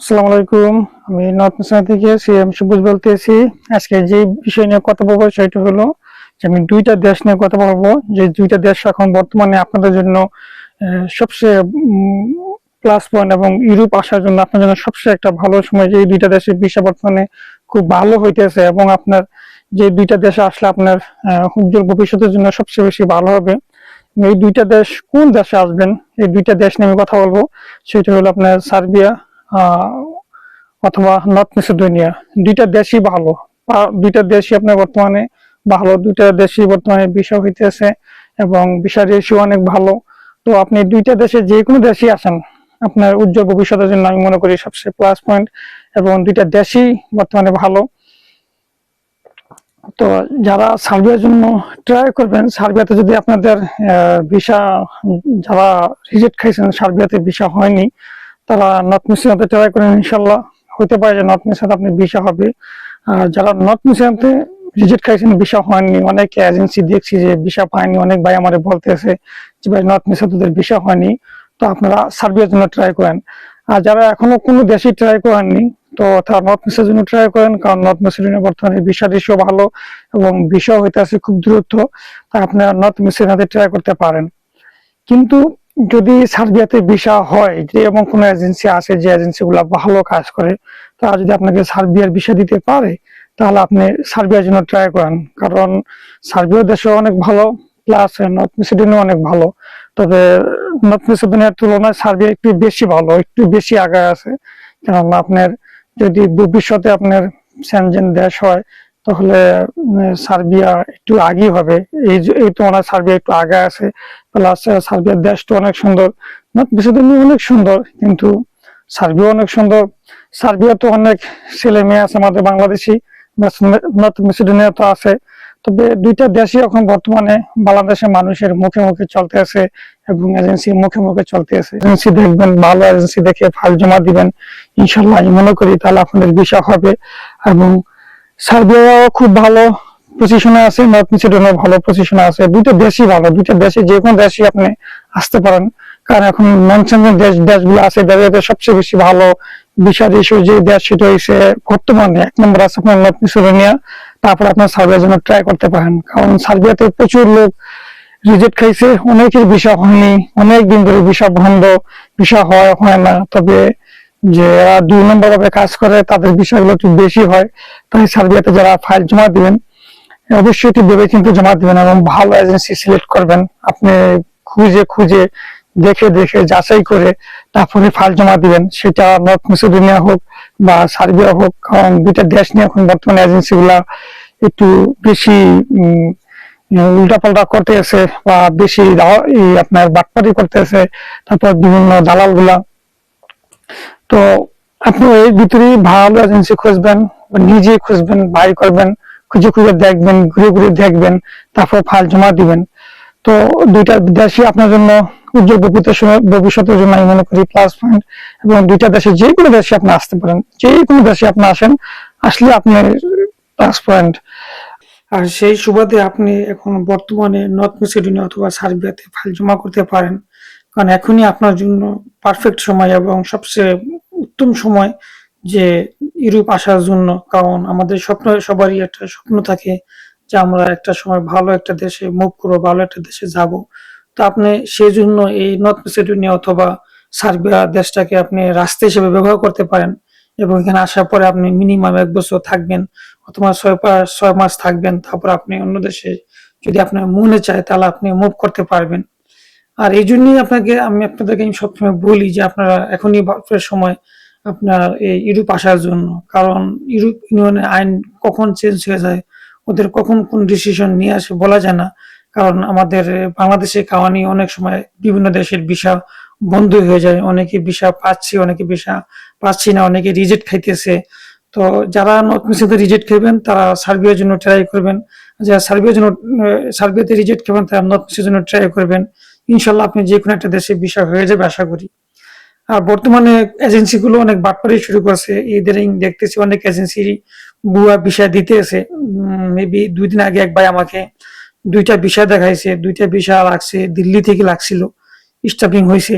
আসসালামু আলাইকুম। আমি নর্থ মিশন থেকে সিএম সবুজ বলতেছি। আজকে যে বিষয় নিয়ে কথা বলবো সেটা হলো যে আমি দুইটা দেশ নিয়ে কথা বলবো, যে দুইটা দেশ এখন বর্তমানে আপনাদের জন্য সবচেয়ে প্লাস পয়েন্ট, এবং ইউরোপ আসার জন্য আপনার জন্য সবচেয়ে একটা ভালো সময়। যে এই দুইটা দেশের ভিসা বর্তমানে খুব ভালো হইতেছে, এবং আপনার যে দুইটা দেশে আসলে আপনার উজ্জ্বল ভবিষ্যতের জন্য সবচেয়ে বেশি ভালো হবে। এই দুইটা দেশ কোন দেশে আসবেন, এই দুইটা দেশ নিয়ে আমি কথা বলবো। সেটা হলো আপনার সার্বিয়া অথবা নর্থ মেসিডোনিয়া। দুইটা দেশই ভালো, দুইটা দেশই আপনার বর্তমানে ভালো, দুইটা দেশই বর্তমানে ভিসা হইতেছে এবং ভিসা রেশিও অনেক ভালো। তো আপনি দুইটা দেশে যে কোনো দেশই আসেন, আপনার উজ্জ্বল ভবিষ্যতের জন্য আমি মনে করি সবচেয়ে প্লাস পয়েন্ট, এবং দুইটা দেশই বর্তমানে ভালো। তো যারা সার্বিয়ার জন্য ট্রাই করবেন, সার্বিয়াতে যদি আপনাদের ভিসা, যারা রিজেক্ট খাইছেন সার্বিয়াতে ভিসা হয়নি, তারা নর্থ মিশিগানতে ট্রাই করেন, ইনশাল্লাহ হতে পারে যে নর্থ মিশিগানতে আপনি ভিসা হবে। আর যারা নর্থ মিশিগানতে রিজেক্ট খাইছেন, ভিসা হয়নি, অনেক এজেন্সি দেখছি যে ভিসা পায়নি, অনেক ভাই আমারে বলতেছে যে ভাই নর্থ মিশিগানতে ভিসা হয়নি, তো আপনারা সার্বিয়ার জন্য ট্রাই করেন। আর যারা এখনো কোনো দেশে ট্রাই করেননি, তো তারা নর্থ মিশিগানের জন্য ট্রাই করেন, কারণ নর্থ মিশিগানের বর্তমানে ভিসা রেশিও ভালো এবং ভিসা হইতে আছে খুব দ্রুত, তাই আপনারা নর্থ মিশিগানতে ট্রাই করতে পারেন। কিন্তু যদি সার্বিয়াতে ভিসা হয়, যে এমন কোন এজেন্সি আছে যে এজেন্সি গুলা ভালো কাজ করে, তারা যদি আপনাকে সার্বিয়ার ভিসা দিতে পারে, তাহলে আপনি সার্বিয়ার জন্য ট্রাই করেন। কারণ সার্বিয়া দেশে অনেক ভালো, প্লাস নর্থ মেসিডোনিয়া অনেক ভালো। তবে নর্থ মেসিডোনিয়ার তুলনায় সার্বিয়া একটু বেশি ভালো, একটু বেশি আগায় আছে। কারণ আপনার যদি ভবিষ্যতে আপনার সেনজেন দেশ হয়, তাহলে সার্বিয়া একটু আগেই হবে। এই তুলনায় সার্বিয়া একটু আগে আছে। প্লাস সার্বিয়ার দেশটা অনেক সুন্দর, নর্থ মেসিডোনিয়া অনেক সুন্দর, কিন্তু সার্বিয়া অনেক সুন্দর। সার্বিয়া তো অনেক ছেলে মেয়ে আছে আমাদের বাংলাদেশি, নর্থ মেসিডোনিয়া তো আছে। তবে দুইটা দেশই এখন বর্তমানে বাংলাদেশের মানুষের মুখে মুখে চলতে আছে এবং এজেন্সি মুখে মুখে চলতে আছে। এজেন্সি দেখবেন, ভালো এজেন্সি দেখে ফাইল জমা দিবেন, ইনশাল্লাহ আমি মনে করি তাহলে আপনাদের ভিসা হবে। এবং সার্বিয়াও খুব ভালো পজিশনে আছে, নর্থ মেসিডোনিয়া ভালো পজিশনে আছে। দুইটা দেশই ভালো, দুইটা দেশে যে কোনো দেশে আপনি আসতে পারেন। কারণ এখন নন সেনজেন দেশগুলো আছে, এদের সবচেয়ে বেশি ভালো ভিসা রেশিও যে দেশ, সেটা হচ্ছে বর্তমানে 1 নম্বর আছে আপনার নর্থ মেসিডোনিয়া। তারপর আপনার সার্বিয়ার জন্য ট্রাই করতে পারেন, কারণ সার্বিয়াতে প্রচুর লোক রিজেক্ট খাইছে, অনেকের ভিসা হয়নি, অনেক দিন ধরে ভিসা বন্ধ, ভিসা হয় না। তবে যে 2 নম্বর ভাবে কাজ করে, তাদের বিষয়গুলো একটু বেশি হয়। তাই সার্বিয়াতে যারা ফাইল জমা দিবেন, অবশ্যই একটু ভেবে চিন্তে জমা দিবেন এবং ভালো এজেন্সি সিলেক্ট করবেন। আপনি খুঁজে খুঁজে দেখে দেখে যাচাই করে তারপরে ফাইল জমা দিবেন, সেটা নর্থ মেসিডোনিয়া হোক বা সার্বিয়া হোক। কারণ দুইটা দেশ নিয়ে এখন বর্তমানে এজেন্সি গুলা একটু বেশি উল্টাপাল্টা করতে আছে, বা বেশি আপনার বাটপাটি করতে আছে, তারপর বিভিন্ন দালাল গুলা। তো আপনি এর ভিতরেই ভালো এজেন্সি খুঁজবেন, নিজে খুঁজবেন, বাই করবেন, খুঁজে খুঁজে দেখবেন, ঘুরে ঘুরে দেখবেন, তারপর ফাইল জমা দিবেন। তো দুইটা দেশই আপনার জন্য উজ্জ্বল ভবিষ্যতের জন্য আমি মনে করি প্লাস পয়েন্ট। এবং দুইটা দেশে যে কোনো দেশে আপনি আসতে পারেন, যে কোনো দেশে আপনি আসেন, আসলে আপনার প্লাস পয়েন্ট। আর সেই সুবাদে আপনি এখন বর্তমানে নর্থ মেসিডোনিয়া অথবা সার্বিয়াতে ফাইল জমা করতে পারেন, কারণ এখনই আপনার জন্য পারফেক্ট সময় এবং সবচেয়ে উত্তম সময় যে ইউরোপ আসার জন্য। কারণ আমাদের সবারই একটা স্বপ্ন থাকে যে আমরা একটা সময় ভালো একটা দেশে মুভ করবো, ভালো একটা দেশে যাব। তো আপনি সেই জন্য এই নর্থ মেসিডোনিয়া অথবা সার্বিয়া দেশটাকে আপনি রাস্তা হিসেবে ব্যবহার করতে পারেন। এবং এখানে আসার পরে আপনি মিনিমাম 1 বছর থাকবেন, অথবা 6 মাস থাকবেন। তারপর আপনি অন্য দেশে যদি আপনার মনে চায়, তাহলে আপনি মুভ করতে পারবেন। আর এই জন্যই আমি আপনাদেরকে সবসময় বলি যে আপনারা এখনই সময় আপনার এই ইউরোপ আসার জন্য। কারণ ইউরোপ ইউনিয়নের আইন কখন চেঞ্জ হয়ে যায়, ওদের কখন কোন ডিসিশন নিয়ে আসে বলা যায় না। কারণ আমাদের বাংলাদেশে কাওয়ানি অনেক সময় বিভিন্ন দেশের ভিসা বন্ধ হয়ে যায়, অনেকে ভিসা পাচ্ছে, অনেকে ভিসা পাচ্ছি না, অনেকে রিজেক্ট খাইতেছে। তো যারা নর্থ মেসিতে রিজেক্ট খাইবেন, তারা সার্বিয়ার জন্য ট্রাই করবেন। যারা সার্বিয়াতে রিজেক্ট খাবেন, তারা নর্থ মেসির জন্য ট্রাই করবেন। ইনশাল্লাহ আপনি যে কোনো একটা দেশে ভিসা হয়ে যাবে আশা করি। আর বর্তমানে এজেন্সি গুলো অনেক বাটপারি শুরু করছে, ইদানিং দেখতেছি অনেক এজেন্সি ভুয়া ভিসা দিতে আছে। মেবি 2 দিন আগে এক ভাই আমাকে 2টা ভিসা দেখাইছে, 2টা ভিসা লাগছে, দিল্লি থেকে লাগছিল, স্টাফিং হয়েছে।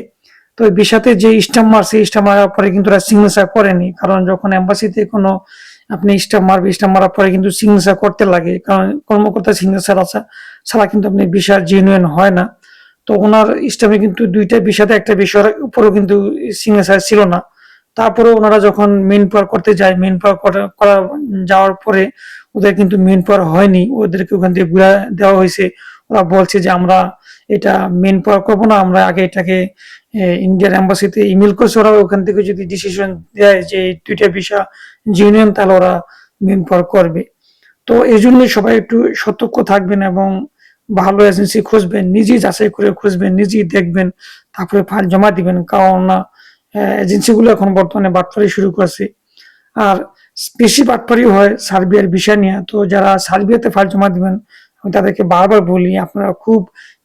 তো ভিসাতে যে স্ট্যাম্প মারছে, স্ট্যাম্প মারার পরে কিন্তু ওরা সিগনেচার করেনি, কারণ যখন এম্বাসিতে কোনো আপনি স্ট্যাম্প মারবে, স্ট্যাম্প মারার পরে কিন্তু সিগনেচার করতে লাগে, কারণ কর্মকর্তা সিগনেচার আছে ছাড়া কিন্তু আপনি ভিসা জেনুইন হয় না। তো ওনার স্ট্যাম্পে কিন্তু দুইটা ভিসাতে একটা ভিসার উপরেও কিন্তু সিগনেচার ছিল না। তারপরে ওনারা যখন মেন পাওয়ার করতে যায়, মেন পাওয়ার করা যাওয়ার পরে ওদের কিন্তু মেন পাওয়ার হয়নি, ওদেরকে ওখান থেকে ঘুরে দেওয়া হয়েছে। ওরা বলছে যে আমরা এটা মেন পাওয়ার করবো না, আমরা আগে এটাকে ইন্ডিয়ান এম্বাসিতে ইমেল করছে, ওরা ওখান থেকে যদি ডিসিশন দেয় যে এই দুইটা ভিসা জেনুইন, তাহলে ওরা মেন পাওয়ার করবে। তো এই জন্যই সবাই একটু সতর্ক থাকবেন এবং ভালো এজেন্সি খুঁজবেন, নিজেই যাচাই করে খুঁজবেন, নিজেই দেখবেন, তারপরে ফাইল জমা দিবেন। কারণ এজেন্সিগুলো এখন বর্তমানে বাটপারি শুরু করছে, আর বেশি বাটপারি হয় সার্বিয়ার ভিসা নিয়ে। তো যারা সার্বিয়াতে ফাইল জমা দিবেন, আমি তাদেরকে বারবার বলি আপনারা খুব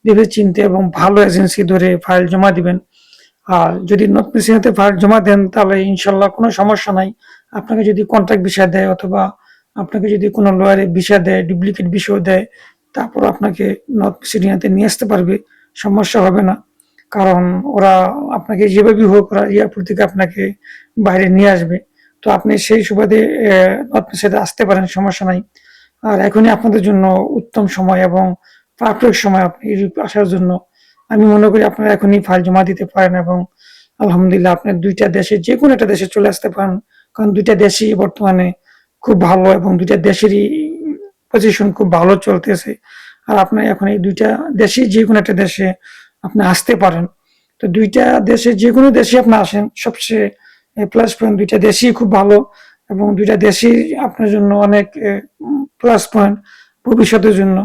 ভেবে চিন্তে এবং ভালো এজেন্সি ধরে ফাইল জমা দিবেন। আর যদি নর্থ মেসিনাতে ফাইল জমা দেন তাহলে ইনশাল্লাহ কোনো সমস্যা নাই। আপনাকে যদি কন্ট্রাক্ট ভিসা দেয় অথবা আপনাকে যদি কোনো লয়ারের ভিসা দেয়, ডুপ্লিকেট ভিসাও দেয়, তারপর আপনাকে নর্থ মেসিডোনিয়াতে নিয়ে আসতে পারবে, সমস্যা হবে না। কারণ ওরা আপনাকে যেভাবে হোক ওরা এয়ারপোর্ট থেকে আপনাকে বাইরে নিয়ে আসবে। তো আপনি সেই সুবাদে নর্থ মেসিডোনিয়াতে আসতে পারেন, সমস্যা নাই। আর এখনই আপনাদের জন্য উত্তম সময় এবং পারফেক্ট সময় আপনি ইউরোপ আসার জন্য। আমি মনে করি আপনারা এখনই ফাইল জমা দিতে পারেন এবং আলহামদুলিল্লাহ আপনি দুইটা দেশে যে কোনো একটা দেশে চলে আসতে পারেন। কারণ দুইটা দেশই বর্তমানে খুব ভালো এবং দুইটা দেশেরই পজিশন খুব ভালো চলতেছে। আর আপনি এখন এই দুইটা দেশে যে কোনো একটা দেশে আপনি আসতে পারেন। তো দুইটা দেশে যে কোনো দেশে আপনি আসেন, সবচেয়ে প্লাস পয়েন্ট দুইটা দেশই খুব ভালো এবং দুইটা দেশই আপনার জন্য অনেক প্লাস পয়েন্ট ভবিষ্যতের জন্য।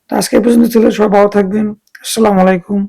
তো আজকে এই পর্যন্ত ছিল, সবাই ভালো থাকবেন। আসসালামু আলাইকুম।